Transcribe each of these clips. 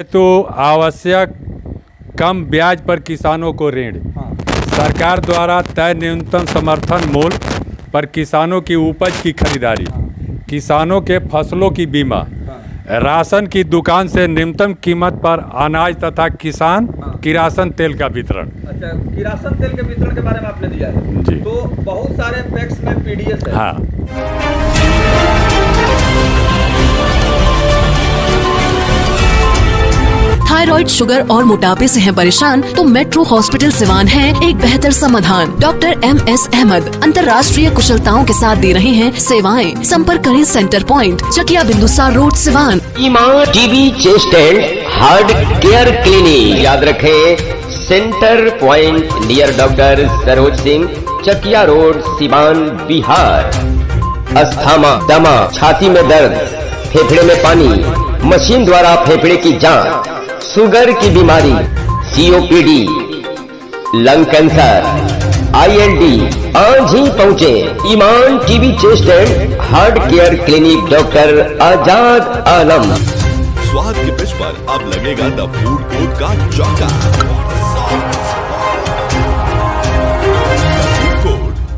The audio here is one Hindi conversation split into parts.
तो आवश्यक कम ब्याज पर किसानों को ऋण। सरकार द्वारा तय न्यूनतम समर्थन मूल्य पर किसानों की उपज की खरीदारी, किसानों के फसलों की बीमा, राशन की दुकान से न्यूनतम कीमत पर अनाज तथा किसान किरासन तेल का वितरण। अच्छा, किरासन तेल के वितरण के बारे में आपने दिया है जी। तो बहुत सारे पैक्स में पीडीएस है। हाँ, थायराइड, शुगर और मोटापे से हैं परेशान तो मेट्रो हॉस्पिटल सिवान है एक बेहतर समाधान। डॉक्टर MS अहमद अंतर्राष्ट्रीय कुशलताओं के साथ दे रहे हैं सेवाएं। संपर्क करें centre point, Chakiya Bindusar road, Siwan. Iman TB chest and heart care clinic, याद रखें, centre point near doctor Saroj Singh, Chakiya road, Siwan, Bihar. Asthma, दमा, छाती में दर्द, फेफड़े में पानी, मशीन द्वारा फेफड़े की जांच, शुगर की बीमारी, COPD, लंग कैंसर, ILD, आज ही पहुँचे Iman TB chest and heart care clinic, doctor Azad Alam. स्वाद के पिच पर अब लगेगा द फूड कोर्ट का चौका।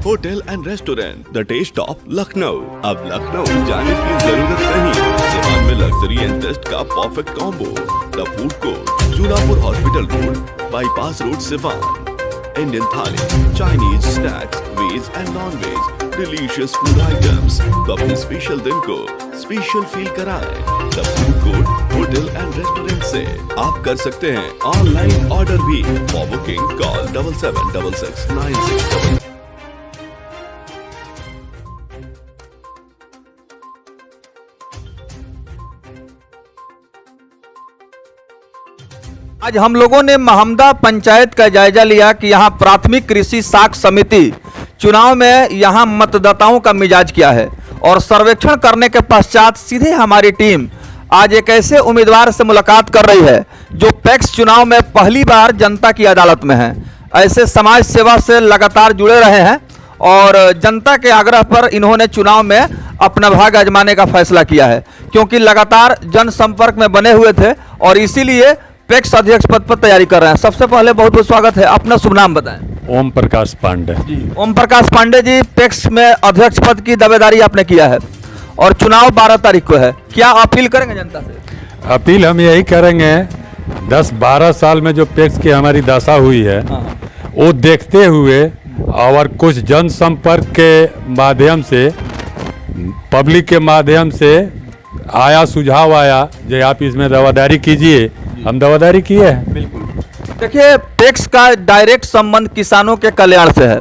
Hotel and restaurant the taste of Lucknow. अब लखनऊ जाने की जरूरत नहीं, सिवान में लग्जरी एंड टेस्ट का perfect combo. The food court, Junapur hospital road, bypass road, Siwan. Indian thali, Chinese snacks, veg and non veg, delicious food items. तो अपने स्पेशल दिन को स्पेशल फील कराएं। The food court hotel and restaurant से आप कर सकते हैं ऑनलाइन ऑर्डर भी। For booking call 776696। आज हम लोगों ने महमदा पंचायत का जायजा लिया कि यहाँ प्राथमिक कृषि साख समिति चुनाव में यहाँ मतदाताओं का मिजाज क्या है, और सर्वेक्षण करने के पश्चात सीधे हमारी टीम आज एक ऐसे उम्मीदवार से मुलाकात कर रही है जो पैक्स चुनाव में पहली बार जनता की अदालत में है। ऐसे समाज सेवा से लगातार जुड़े रहे हैं और जनता के आग्रह पर इन्होंने चुनाव में अपना भाग आजमाने का फैसला किया है, क्योंकि लगातार जनसंपर्क में बने हुए थे और इसीलिए पैक्स अध्यक्ष पद पर तैयारी कर रहे हैं। सबसे पहले बहुत बहुत स्वागत है, अपना शुभ नाम बताएं। ओम प्रकाश पांडे जी। ओम प्रकाश पांडे जी, पैक्स में अध्यक्ष पद की दावेदारी आपने किया है और चुनाव 12 तारीख को है, क्या अपील करेंगे जनता से? अपील हम यही करेंगे, 10-12 साल में जो पैक्स की हमारी दशा हुई है वो देखते हुए और कुछ जनसंपर्क के माध्यम से, पब्लिक के माध्यम से आया सुझाव आया जो आप इसमें दावेदारी कीजिए, हम दावेदारी किए हैं। बिल्कुल। देखिए, पैक्स का डायरेक्ट संबंध किसानों के कल्याण से है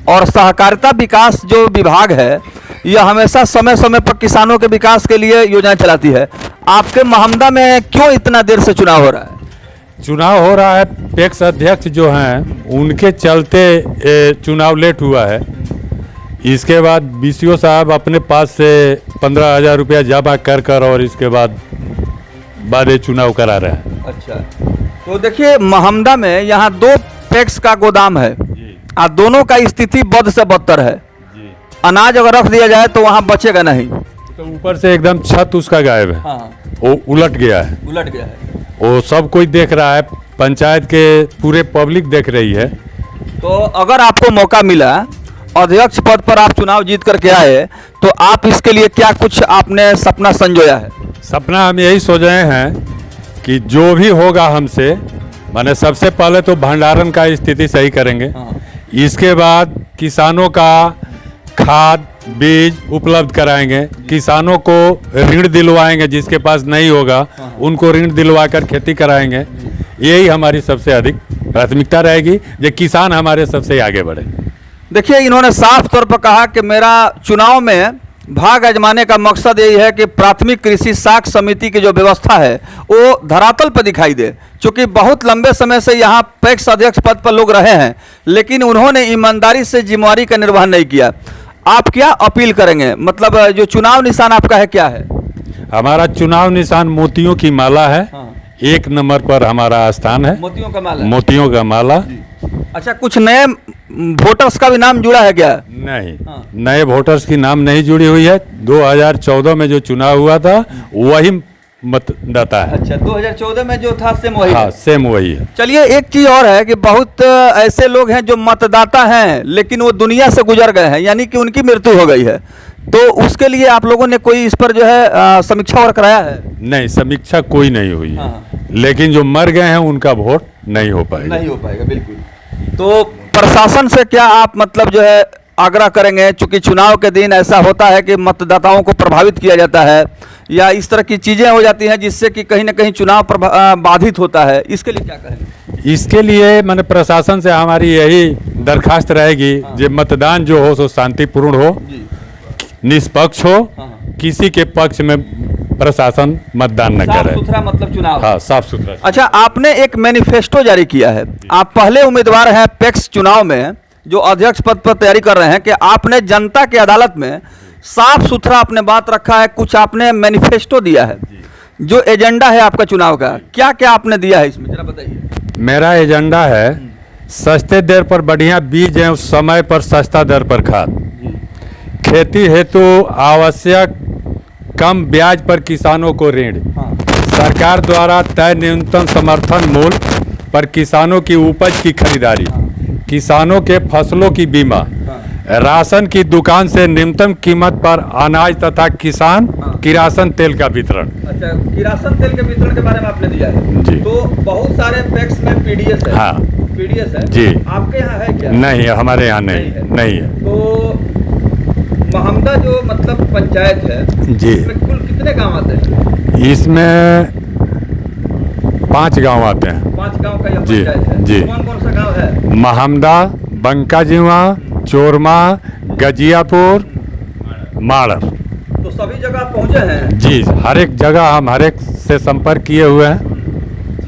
और सहकारिता विकास जो विभाग है यह हमेशा समय समय पर किसानों के विकास के लिए योजनाएं चलाती है। आपके महमदा में क्यों इतना देर से चुनाव हो रहा है? चुनाव हो रहा है, पैक्स अध्यक्ष जो हैं उनके चलते चुनाव लेट हुआ है। इसके बाद BCO साहब अपने पास से 15,000 रुपया जमा कर और इसके बाद ये चुनाव करा रहे हैं। अच्छा, तो देखिए महमदा में यहाँ 2 पैक्स का गोदाम है और दोनों का स्थिति बद से बदतर है जी। अनाज अगर रख दिया जाए तो वहाँ बचेगा नहीं, तो ऊपर से एकदम छत उसका गायब है। हाँ। वो उलट गया है। वो सब कोई देख रहा है, पंचायत के पूरे पब्लिक देख रही है। तो अगर आपको मौका मिला, अध्यक्ष पद पर आप चुनाव जीत करके आए, तो आप इसके लिए क्या कुछ आपने सपना संजोया है? सपना हम यही सोच रहे हैं कि जो भी होगा हमसे, माने सबसे पहले तो भंडारण का स्थिति सही करेंगे। इसके बाद किसानों का खाद बीज उपलब्ध कराएंगे, किसानों को ऋण दिलवाएंगे, जिसके पास नहीं होगा उनको ऋण दिलवा कर खेती कराएंगे। यही हमारी सबसे अधिक प्राथमिकता रहेगी, जो किसान हमारे सबसे आगे बढ़े। देखिए, इन्होंने साफ तौर पर कहा कि मेरा चुनाव में भाग आजमाने का मकसद यही है कि प्राथमिक कृषि साख समिति की जो व्यवस्था है वो धरातल पर दिखाई दे। चूँकि बहुत लंबे समय से यहाँ पैक्स अध्यक्ष पद पर लोग रहे हैं, लेकिन उन्होंने ईमानदारी से जिम्मेवारी का निर्वहन नहीं किया। आप क्या अपील करेंगे? मतलब जो चुनाव निशान आपका है क्या है? हमारा चुनाव निशान मोतियों की माला है। 1 नंबर पर हमारा स्थान है, मोतियों का माला। मोतियों का माला। अच्छा, कुछ नए वोटर्स का भी नाम जुड़ा है क्या? नहीं, नए वोटर्स की नाम नहीं जुड़ी हुई है। 2014 में जो चुनाव हुआ था वही मतदाता है। अच्छा, 2014 में जो था सेम वही हाँ, है। सेम वही है। चलिए, एक चीज और है कि बहुत ऐसे लोग हैं जो मतदाता हैं लेकिन वो दुनिया से गुजर गए हैं, यानी कि उनकी मृत्यु हो गई है, तो उसके लिए आप लोगों ने कोई इस पर जो है समीक्षा और कराया है? नहीं, समीक्षा कोई नहीं हुई है। हाँ। लेकिन जो मर गए हैं उनका वोट नहीं हो पाएगा। नहीं हो पाएगा, बिल्कुल। तो प्रशासन से क्या आप मतलब जो है आग्रह करेंगे, चूंकि चुनाव के दिन ऐसा होता है कि मतदाताओं को प्रभावित किया जाता है या इस तरह की चीजें हो जाती हैं जिससे कि कहीं ना कहीं चुनाव बाधित होता है, इसके लिए क्या कहेंगे? इसके लिए मैंने प्रशासन से हमारी यही दरखास्त रहेगी, जो मतदान जो हो सो शांतिपूर्ण हो, जी। निष्पक्ष हो, किसी के पक्ष में प्रशासन मतदान न साफ करे। सुथरा मतलब चुनाव। हाँ, साफ सुथरा। अच्छा, आपने एक मैनिफेस्टो जारी किया है, आप पहले उम्मीदवार हैं पैक्स चुनाव में जो अध्यक्ष पद पर तैयारी कर रहे हैं, कि आपने जनता की अदालत में साफ सुथरा आपने बात रखा है, कुछ आपने मैनिफेस्टो दिया है, जो एजेंडा है आपका चुनाव का, क्या क्या आपने दिया है इसमें, जरा बताइए। मेरा एजेंडा है सस्ते दर पर बढ़िया बीज एवं समय पर सस्ता दर पर खाद, खेती हेतु आवश्यक कम ब्याज पर किसानों को ऋण, सरकार द्वारा तय न्यूनतम समर्थन मूल्य पर किसानों की उपज की खरीदारी, किसानों के फसलों की बीमा, राशन की दुकान से न्यूनतम कीमत पर अनाज तथा किसान किरासन तेल का वितरण। अच्छा, किरासन तेल के वितरण के बारे में आपने दिया है जी। तो बहुत सारे पैक्स में पीडीएस है। हाँ। पीडीएस है जी। आपके यहाँ है क्या? नहीं, हमारे यहाँ नहीं है। तो महमदा जो मतलब पंचायत है जी। इसमें कुल कितने गांव आते हैं? इसमें 5 गांव आते हैं। 5 गांव का यह जी, पंचायत है। जी। कौन कौन सा गांव है? महमदा, बंकाजीवा, चोरमा, गजियापुर, माड़र। तो सभी जगह पहुंचे हैं, जी, हर एक जगह हम हर एक से संपर्क किए हुए हैं।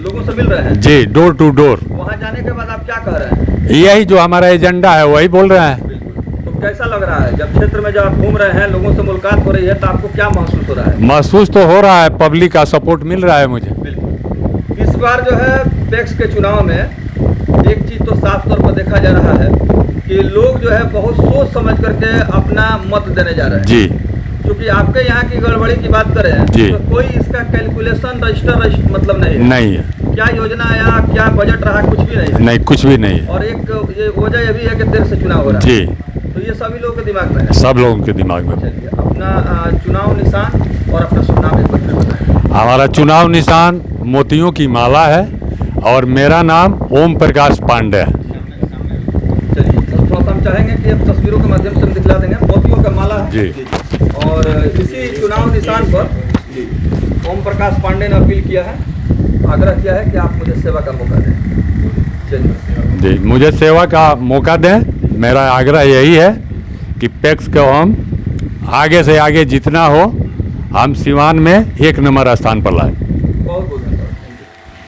लोगों से मिल रहे हैं। जी, डोर टू डोर। वहां जाने के बाद आप क्या कह रहे हैं? यही जो हमारा एजेंडा है वही बोल रहे हैं। तो कैसा लग रहा है जब क्षेत्र में जब आप घूम रहे हैं, लोगों से मुलाकात हो रही है, तो आपको क्या महसूस हो रहा है? महसूस तो हो रहा है, पब्लिक का सपोर्ट मिल रहा है मुझे। बिल्कुल। इस बार जो है पैक्स के चुनाव में एक चीज तो साफ तौर पर देखा जा रहा है कि लोग जो है बहुत सोच समझ करके अपना मत देने जा रहे हैं। जी। क्योंकि आपके यहाँ की गड़बड़ी की बात करें जी। तो कोई इसका कैलकुलेशन रजिस्टर मतलब नहीं है। नहीं है। क्या योजना आया, क्या बजट रहा, कुछ भी नहीं है। नहीं, कुछ भी नहीं है। और एक ये वजह ये भी है कि देर से चुनाव हो रहा है। जी। तो ये सभी लोगों के दिमाग में है। सब लोगों के दिमाग में। चलिए, अपना चुनाव निशान और अपना शुभ नाम एक बार बताएं। हमारा चुनाव निशान मोतियों की माला है और मेरा नाम ओम प्रकाश पांडे है। चलिए, तो थोड़ा सा हम चाहेंगे कि अब तस्वीरों के माध्यम से हम दिखला देंगे। मोतियों का माला है। जी। और इसी चुनाव निशान पर ओम प्रकाश पांडे ने अपील किया है, आग्रह किया है कि आप मुझे सेवा का मौका दें। चलिए। जी, मुझे सेवा का मौका दें। मेरा आग्रह यही है कि पैक्स को हम आगे से आगे जितना हो हम सिवान में 1 नंबर स्थान पर लाएं।